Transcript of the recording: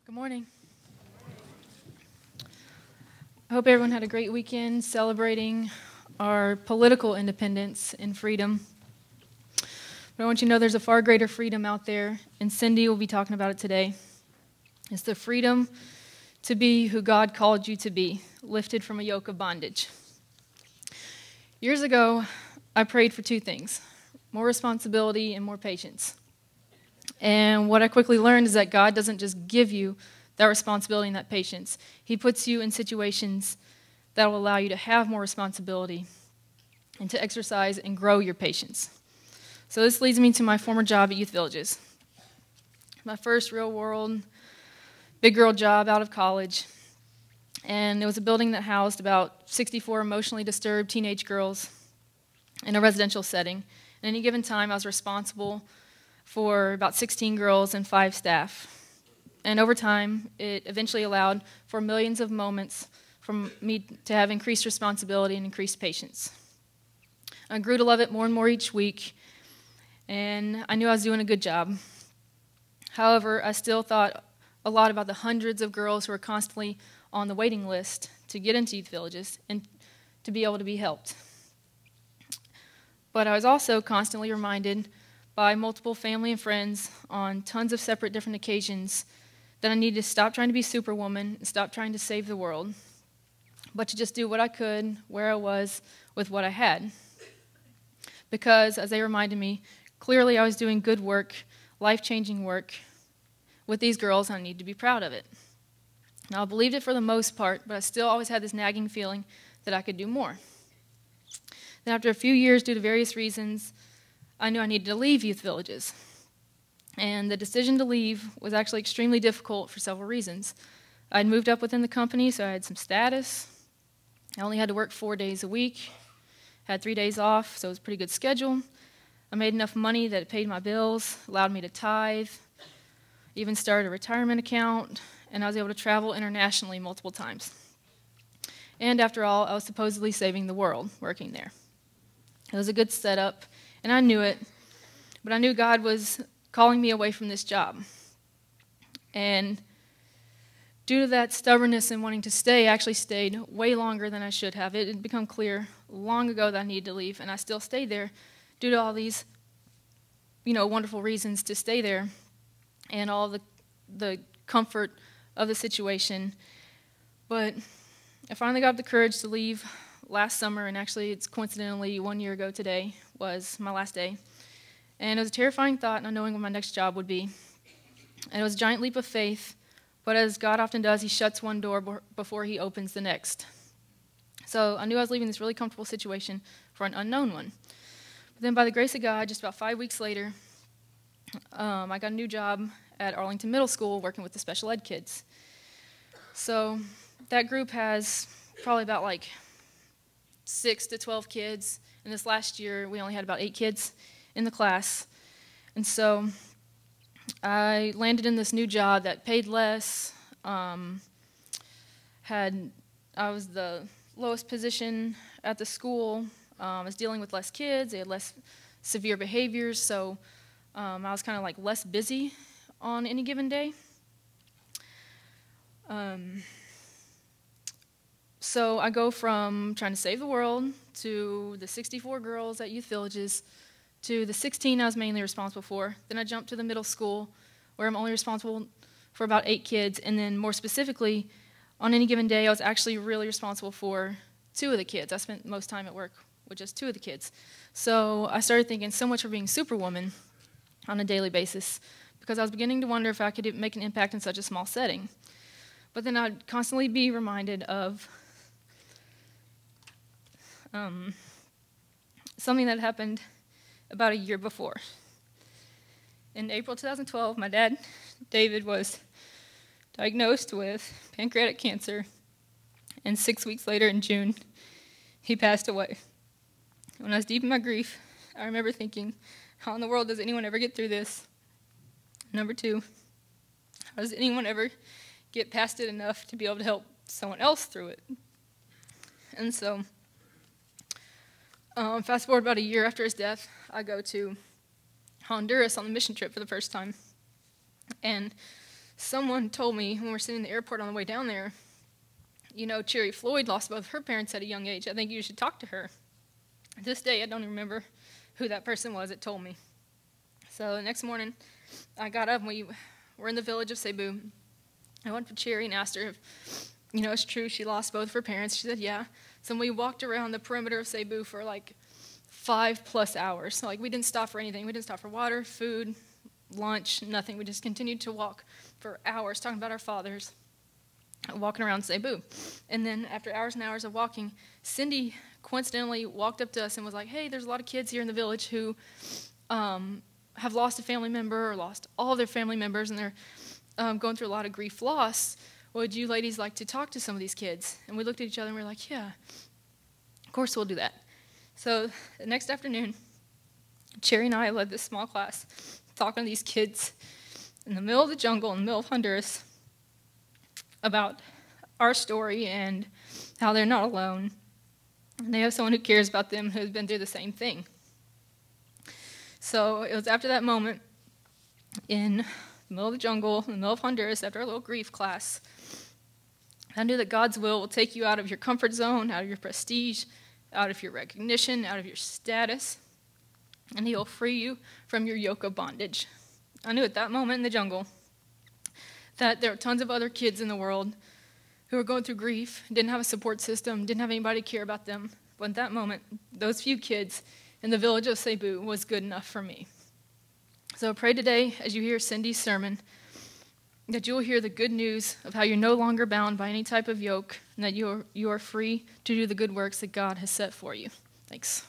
Good morning. I hope everyone had a great weekend celebrating our political independence and freedom. But I want you to know there's a far greater freedom out there, and Cindy will be talking about it today. It's the freedom to be who God called you to be, lifted from a yoke of bondage. Years ago, I prayed for two things: more responsibility and more patience. And what I quickly learned is that God doesn't just give you that responsibility and that patience. He puts you in situations that will allow you to have more responsibility and to exercise and grow your patience. So this leads me to my former job at Youth Villages. My first real world, big girl job out of college. And it was a building that housed about 64 emotionally disturbed teenage girls in a residential setting. At any given time, I was responsible for about 16 girls and 5 staff. And over time, it eventually allowed for millions of moments for me to have increased responsibility and increased patience. I grew to love it more and more each week, and I knew I was doing a good job. However, I still thought a lot about the hundreds of girls who were constantly on the waiting list to get into Youth Villages and to be able to be helped. But I was also constantly reminded by multiple family and friends on tons of separate different occasions that I needed to stop trying to be Superwoman and stop trying to save the world, but to just do what I could, where I was, with what I had. Because, as they reminded me, clearly I was doing good work, life-changing work with these girls, and I needed to be proud of it. Now, I believed it for the most part, but I still always had this nagging feeling that I could do more. Then after a few years, due to various reasons, I knew I needed to leave Youth Villages. And the decision to leave was actually extremely difficult for several reasons. I'd moved up within the company, so I had some status. I only had to work 4 days a week, had 3 days off, so it was a pretty good schedule. I made enough money that it paid my bills, allowed me to tithe, even started a retirement account, and I was able to travel internationally multiple times. And after all, I was supposedly saving the world working there. It was a good setup, and I knew it, but I knew God was calling me away from this job. And due to that stubbornness and wanting to stay, I actually stayed way longer than I should have. It had become clear long ago that I needed to leave, and I still stayed there due to all these, wonderful reasons to stay there and all the comfort of the situation. But I finally got the courage to leave last summer, and actually it's coincidentally 1 year ago today was my last day. And it was a terrifying thought, not knowing what my next job would be. And it was a giant leap of faith, but as God often does, he shuts one door before he opens the next. So I knew I was leaving this really comfortable situation for an unknown one. But then by the grace of God, just about 5 weeks later, I got a new job at Arlington Middle School working with the special ed kids. So that group has probably about 6 to 12 kids. And this last year, we only had about 8 kids in the class. And so I landed in this new job that paid less. I was the lowest position at the school. I was dealing with less kids. They had less severe behaviors, so I was kind of less busy on any given day. So I go from trying to save the world to the 64 girls at Youth Villages to the 16 I was mainly responsible for. Then I jumped to the middle school where I'm only responsible for about 8 kids. And then more specifically, on any given day, I was actually really responsible for 2 of the kids. I spent most time at work with just 2 of the kids. So I started thinking so much for being Superwoman on a daily basis because I was beginning to wonder if I could make an impact in such a small setting. But then I'd constantly be reminded of something that happened about a year before. In April 2012, my dad, David, was diagnosed with pancreatic cancer, and 6 weeks later in June, he passed away. When I was deep in my grief, I remember thinking, how in the world does anyone ever get through this? Number 2, how does anyone ever get past it enough to be able to help someone else through it? And so, fast forward about a year after his death, I go to Honduras on the mission trip for the first time. And someone told me when we were sitting in the airport on the way down there, you know, Cherry Floyd lost both her parents at a young age. I think you should talk to her. This day, I don't even remember who that person was that told me. So the next morning, I got up and we were in the village of Cebu. I went to Cherry and asked her if, you know, it's true she lost both of her parents. She said, yeah. So we walked around the perimeter of Cebu for like 5+ hours. So like we didn't stop for anything. We didn't stop for water, food, lunch, nothing. We just continued to walk for hours talking about our fathers, walking around Cebu. And then after hours and hours of walking, Cindy coincidentally walked up to us and was like, hey, there's a lot of kids here in the village who have lost a family member or lost all of their family members, and they're going through a lot of grief loss. Would you ladies like to talk to some of these kids? And we looked at each other and we were like, yeah, of course we'll do that. So the next afternoon, Cherry and I led this small class talking to these kids in the middle of the jungle, in the middle of Honduras, about our story and how they're not alone. And they have someone who cares about them who's been through the same thing. So it was after that moment in the middle of the jungle, in the middle of Honduras, after our little grief class, I knew that God's will take you out of your comfort zone, out of your prestige, out of your recognition, out of your status, and He'll free you from your yoke of bondage. I knew at that moment in the jungle that there were tons of other kids in the world who were going through grief, didn't have a support system, didn't have anybody to care about them. But at that moment, those few kids in the village of Cebu was good enough for me. So I pray today, as you hear Cindy's sermon, that you will hear the good news of how you're no longer bound by any type of yoke, and that you are free to do the good works that God has set for you. Thanks.